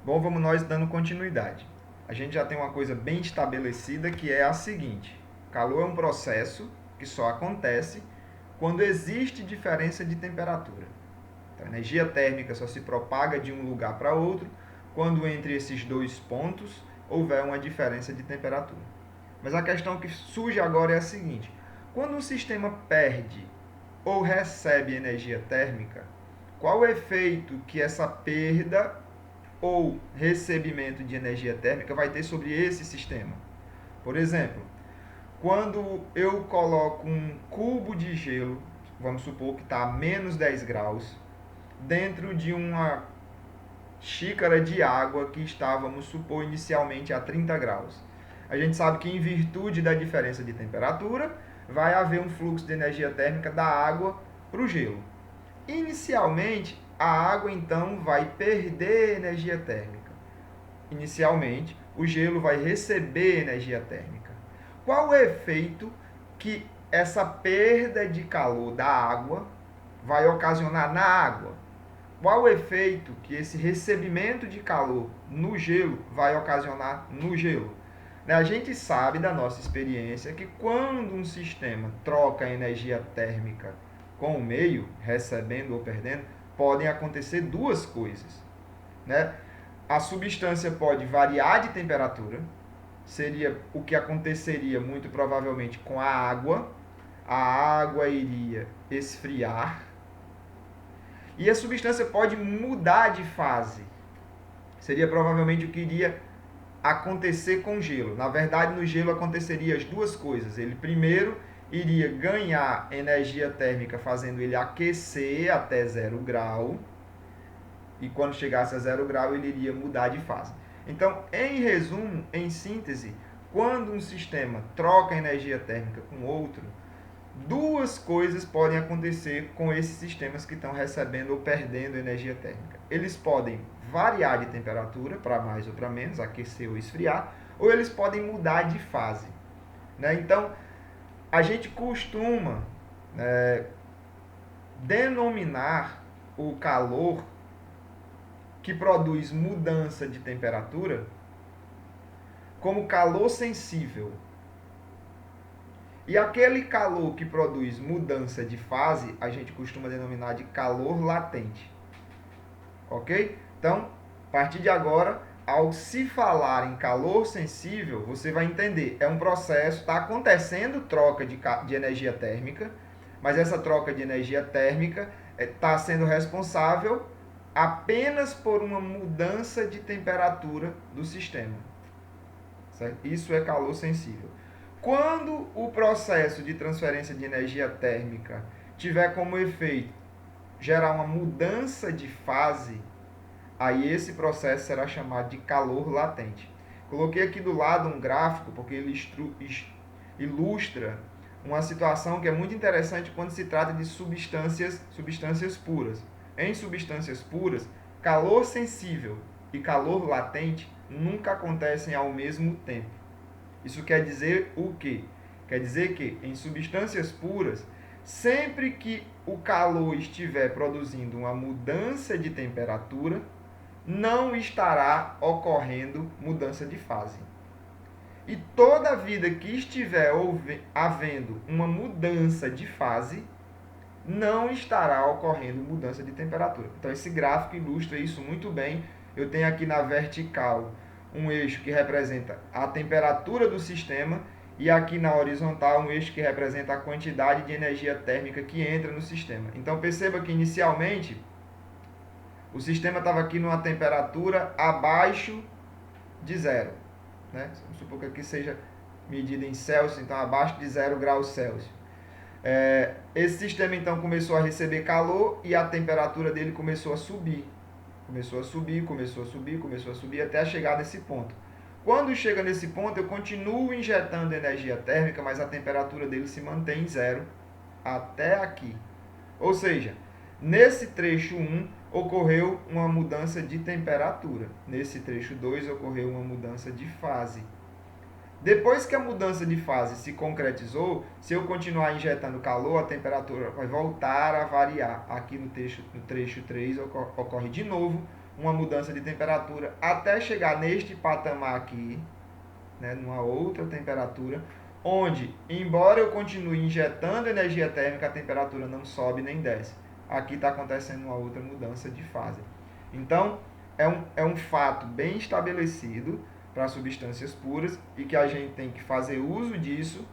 Bom, vamos nós dando continuidade. A gente já tem uma coisa bem estabelecida que é a seguinte: calor é um processo que só acontece quando existe diferença de temperatura. Então, a energia térmica só se propaga de um lugar para outro quando entre esses dois pontos houver uma diferença de temperatura. Mas a questão que surge agora é a seguinte: quando um sistema perde ou recebe energia térmica, qual o efeito que essa perda ou recebimento de energia térmica vai ter sobre esse sistema? Por exemplo, quando eu coloco um cubo de gelo, vamos supor que está a menos 10 graus, dentro de uma xícara de água que está, vamos supor, inicialmente a 30 graus. A gente sabe que, em virtude da diferença de temperatura, vai haver um fluxo de energia térmica da água para o gelo. Inicialmente, a água então vai perder energia térmica. Inicialmente, o gelo vai receber energia térmica. Qual o efeito que essa perda de calor da água vai ocasionar na água? Qual o efeito que esse recebimento de calor no gelo vai ocasionar no gelo? A gente sabe da nossa experiência que quando um sistema troca energia térmica com o meio, recebendo ou perdendo, podem acontecer duas coisas. Né? A substância pode variar de temperatura, seria o que aconteceria muito provavelmente com a água. A água iria esfriar e a substância pode mudar de fase. Seria provavelmente o que iria acontecer com o gelo. Na verdade, no gelo aconteceria as duas coisas. Ele primeiro iria ganhar energia térmica fazendo ele aquecer até 0 grau. E quando chegasse a 0 grau, ele iria mudar de fase. Então, em resumo, em síntese, quando um sistema troca energia térmica com outro, duas coisas podem acontecer com esses sistemas que estão recebendo ou perdendo energia térmica. Eles podem variar de temperatura, para mais ou para menos, aquecer ou esfriar, ou eles podem mudar de fase. Né? Então, a gente costuma denominar o calor que produz mudança de temperatura como calor sensível. E aquele calor que produz mudança de fase, a gente costuma denominar de calor latente. Ok? Então, a partir de agora, ao se falar em calor sensível, você vai entender, é um processo, está acontecendo troca de energia térmica, mas essa troca de energia térmica está sendo responsável apenas por uma mudança de temperatura do sistema. Certo? Isso é calor sensível. Quando o processo de transferência de energia térmica tiver como efeito gerar uma mudança de fase, aí esse processo será chamado de calor latente. Coloquei aqui do lado um gráfico porque ele ilustra uma situação que é muito interessante quando se trata de substâncias puras. Em substâncias puras, calor sensível e calor latente nunca acontecem ao mesmo tempo. Isso quer dizer o quê? Quer dizer que em substâncias puras, sempre que o calor estiver produzindo uma mudança de temperatura, não estará ocorrendo mudança de fase. E toda vida que estiver havendo uma mudança de fase, não estará ocorrendo mudança de temperatura. Então esse gráfico ilustra isso muito bem. Eu tenho aqui na vertical um eixo que representa a temperatura do sistema e aqui na horizontal um eixo que representa a quantidade de energia térmica que entra no sistema. Então perceba que inicialmente o sistema estava aqui numa temperatura abaixo de zero. Né? Vamos supor que aqui seja medida em Celsius, então abaixo de 0 graus Celsius. Esse sistema então começou a receber calor e a temperatura dele começou a subir. Começou a subir até chegar nesse ponto. Quando chega nesse ponto, eu continuo injetando energia térmica, mas a temperatura dele se mantém em zero até aqui. Ou seja, nesse trecho 1 ocorreu uma mudança de temperatura. Nesse trecho 2 ocorreu uma mudança de fase. Depois que a mudança de fase se concretizou, se eu continuar injetando calor, a temperatura vai voltar a variar. Aqui no trecho 3 ocorre de novo uma mudança de temperatura até chegar neste patamar aqui, né, numa outra temperatura, onde, embora eu continue injetando energia térmica, a temperatura não sobe nem desce. Aqui está acontecendo uma outra mudança de fase. Então, é um fato bem estabelecido para substâncias puras e que a gente tem que fazer uso disso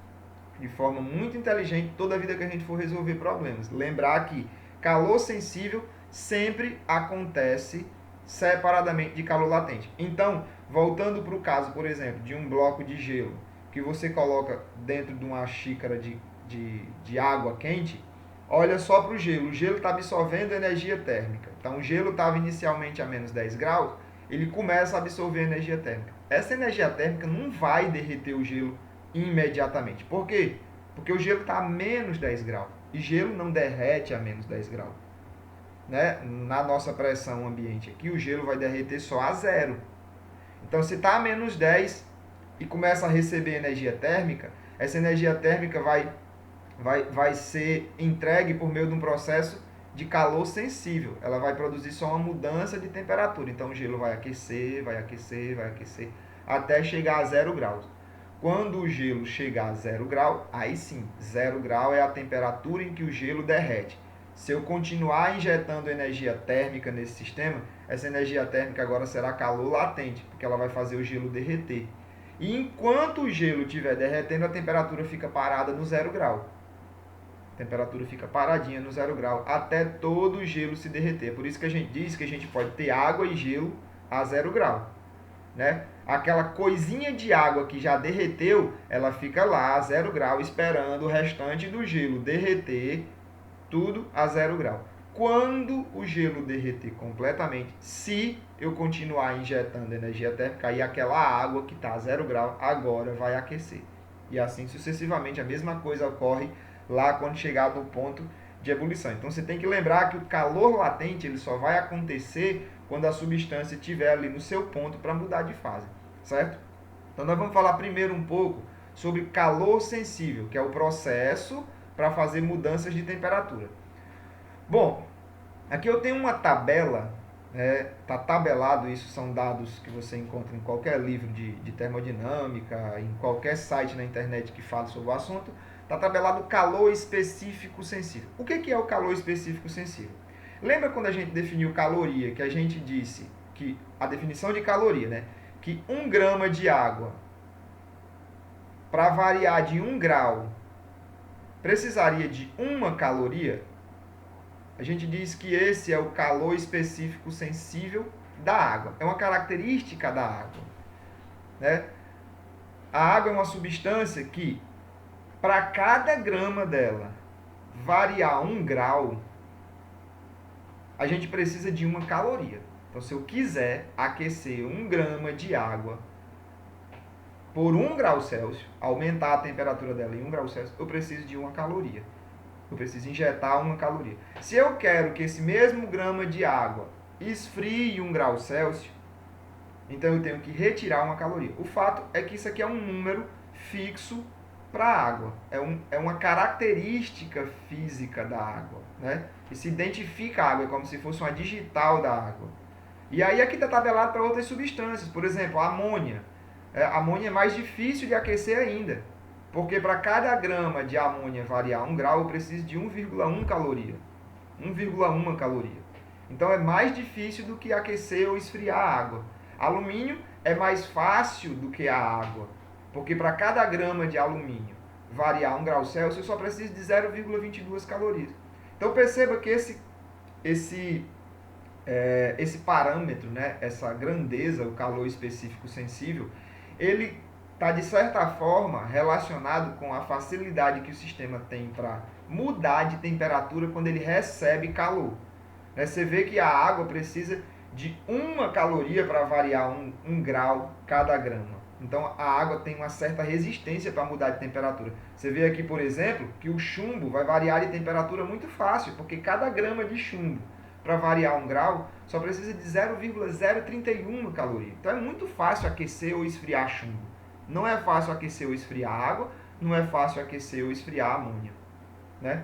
de forma muito inteligente toda a vida que a gente for resolver problemas. Lembrar que calor sensível sempre acontece separadamente de calor latente. Então, voltando para o caso, por exemplo, de um bloco de gelo que você coloca dentro de uma xícara de água quente, olha só para o gelo. O gelo está absorvendo energia térmica. Então, o gelo estava inicialmente a menos 10 graus, ele começa a absorver energia térmica. Essa energia térmica não vai derreter o gelo imediatamente. Por quê? Porque o gelo está a menos 10 graus. E gelo não derrete a menos 10 graus. Né? Na nossa pressão ambiente aqui, o gelo vai derreter só a zero. Então, se está a menos 10 e começa a receber energia térmica, essa energia térmica vai ser entregue por meio de um processo de calor sensível. Ela vai produzir só uma mudança de temperatura. Então, o gelo vai aquecer, até chegar a 0 graus. Quando o gelo chegar a 0 grau, aí sim, 0 grau é a temperatura em que o gelo derrete. Se eu continuar injetando energia térmica nesse sistema, essa energia térmica agora será calor latente, porque ela vai fazer o gelo derreter. E enquanto o gelo estiver derretendo, a temperatura fica parada no 0 grau. A temperatura fica paradinha no 0 grau, até todo o gelo se derreter. Por isso que a gente diz que a gente pode ter água e gelo a 0 grau. Né? Aquela coisinha de água que já derreteu, ela fica lá a 0 grau, esperando o restante do gelo derreter, tudo a 0 grau. Quando o gelo derreter completamente, se eu continuar injetando energia térmica, aí aquela água que está a 0 grau agora vai aquecer. E assim sucessivamente, a mesma coisa ocorre lá quando chegar no ponto de ebulição. Então você tem que lembrar que o calor latente ele só vai acontecer quando a substância estiver ali no seu ponto para mudar de fase, certo? Então nós vamos falar primeiro um pouco sobre calor sensível, que é o processo para fazer mudanças de temperatura. Bom, aqui eu tenho uma tabela, tá tabelado, isso são dados que você encontra em qualquer livro de termodinâmica, em qualquer site na internet que fale sobre o assunto, está tabelado calor específico sensível. O que é o calor específico sensível? Lembra quando a gente definiu caloria, que a gente disse que a definição de caloria, né? Que 1 grama de água, para variar de 1 grau, precisaria de 1 caloria? A gente diz que esse é o calor específico sensível da água. É uma característica da água. Né? A água é uma substância que, para cada grama dela variar 1 grau, a gente precisa de 1 caloria. Então, se eu quiser aquecer 1 grama de água por 1 grau Celsius, aumentar a temperatura dela em 1 grau Celsius, eu preciso de 1 caloria. Eu preciso injetar 1 caloria. Se eu quero que esse mesmo grama de água esfrie 1 grau Celsius, então eu tenho que retirar 1 caloria. O fato é que isso aqui é um número fixo para a água. É uma característica física da água. Né? E se identifica a água, é como se fosse uma digital da água. E aí aqui está tabelado para outras substâncias. Por exemplo, a amônia. A amônia é mais difícil de aquecer ainda. Porque para cada grama de amônia variar 1 grau, eu preciso de 1,1 caloria. 1,1 caloria. Então é mais difícil do que aquecer ou esfriar a água. Alumínio é mais fácil do que a água. Porque para cada grama de alumínio variar 1 grau Celsius, eu só preciso de 0,22 calorias. Então perceba que esse parâmetro, né, essa grandeza, o calor específico sensível, ele está, de certa forma, relacionado com a facilidade que o sistema tem para mudar de temperatura quando ele recebe calor. Você vê que a água precisa de 1 caloria para variar 1 grau cada grama. Então, a água tem uma certa resistência para mudar de temperatura. Você vê aqui, por exemplo, que o chumbo vai variar de temperatura muito fácil, porque cada grama de chumbo, para variar 1 grau, só precisa de 0,031 caloria. Então, é muito fácil aquecer ou esfriar chumbo. Não é fácil aquecer ou esfriar água, não é fácil aquecer ou esfriar amônia. Né?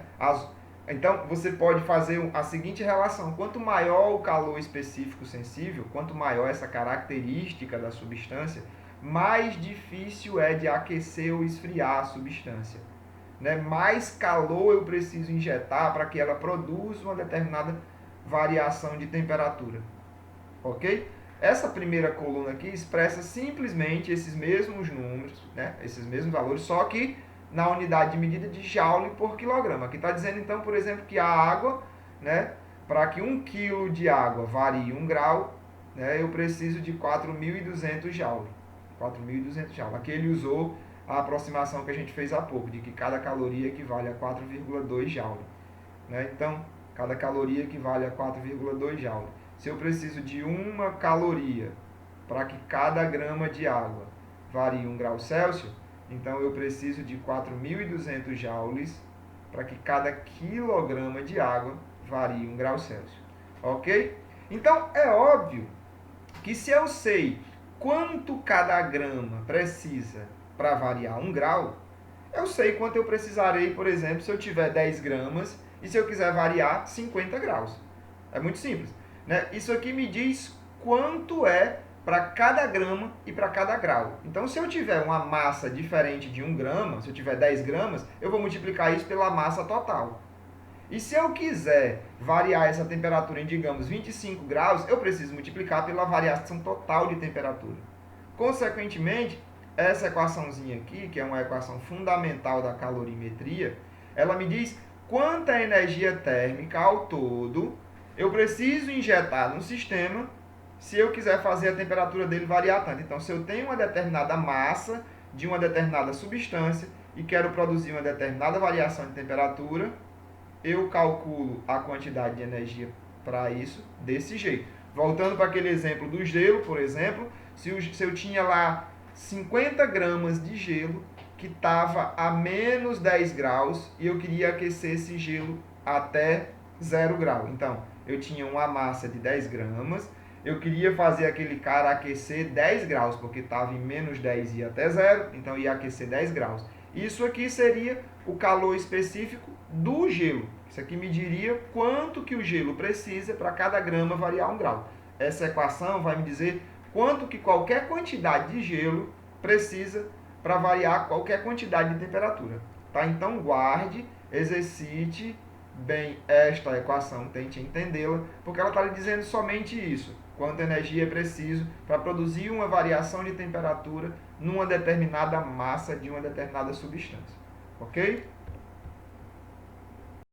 Então, você pode fazer a seguinte relação: quanto maior o calor específico sensível, quanto maior essa característica da substância, mais difícil é de aquecer ou esfriar a substância. Né? Mais calor eu preciso injetar para que ela produza uma determinada variação de temperatura. Ok? Essa primeira coluna aqui expressa simplesmente esses mesmos números, né? Esses mesmos valores, só que na unidade de medida de joule por quilograma. Aqui está dizendo, então, por exemplo, que a água, né, para que 1 kg de água varie 1 grau, né, eu preciso de 4.200 joule. 4.200 joule. Aqui ele usou a aproximação que a gente fez há pouco, de que cada caloria equivale a 4,2 joule. Né? Então, cada caloria equivale a 4,2 joule. Se eu preciso de 1 caloria para que cada grama de água varie 1 grau Celsius, então eu preciso de 4.200 joules para que cada quilograma de água varie 1 grau Celsius. Ok? Então, é óbvio que se eu sei quanto cada grama precisa para variar 1 grau, eu sei quanto eu precisarei, por exemplo, se eu tiver 10 gramas e se eu quiser variar 50 graus. É muito simples. Né? Isso aqui me diz quanto é para cada grama e para cada grau. Então, se eu tiver uma massa diferente de 1 grama, se eu tiver 10 gramas, eu vou multiplicar isso pela massa total. E se eu quiser variar essa temperatura em, digamos, 25 graus, eu preciso multiplicar pela variação total de temperatura. Consequentemente, essa equaçãozinha aqui, que é uma equação fundamental da calorimetria, ela me diz quanta energia térmica ao todo eu preciso injetar no sistema se eu quiser fazer a temperatura dele variar tanto. Então, se eu tenho uma determinada massa de uma determinada substância e quero produzir uma determinada variação de temperatura, eu calculo a quantidade de energia para isso desse jeito. Voltando para aquele exemplo do gelo, por exemplo, se eu tinha lá 50 gramas de gelo que estava a menos 10 graus e eu queria aquecer esse gelo até 0 grau. Então, eu tinha uma massa de 10 gramas, eu queria fazer aquele cara aquecer 10 graus, porque estava em menos 10 e ia até 0, então ia aquecer 10 graus. Isso aqui seria o calor específico do gelo. Isso aqui mediria quanto que o gelo precisa para cada grama variar 1 grau. Essa equação vai me dizer quanto que qualquer quantidade de gelo precisa para variar qualquer quantidade de temperatura. Tá? Então guarde, exercite bem esta equação, tente entendê-la, porque ela está lhe dizendo somente isso. Quanta energia é preciso para produzir uma variação de temperatura numa determinada massa de uma determinada substância. Ok?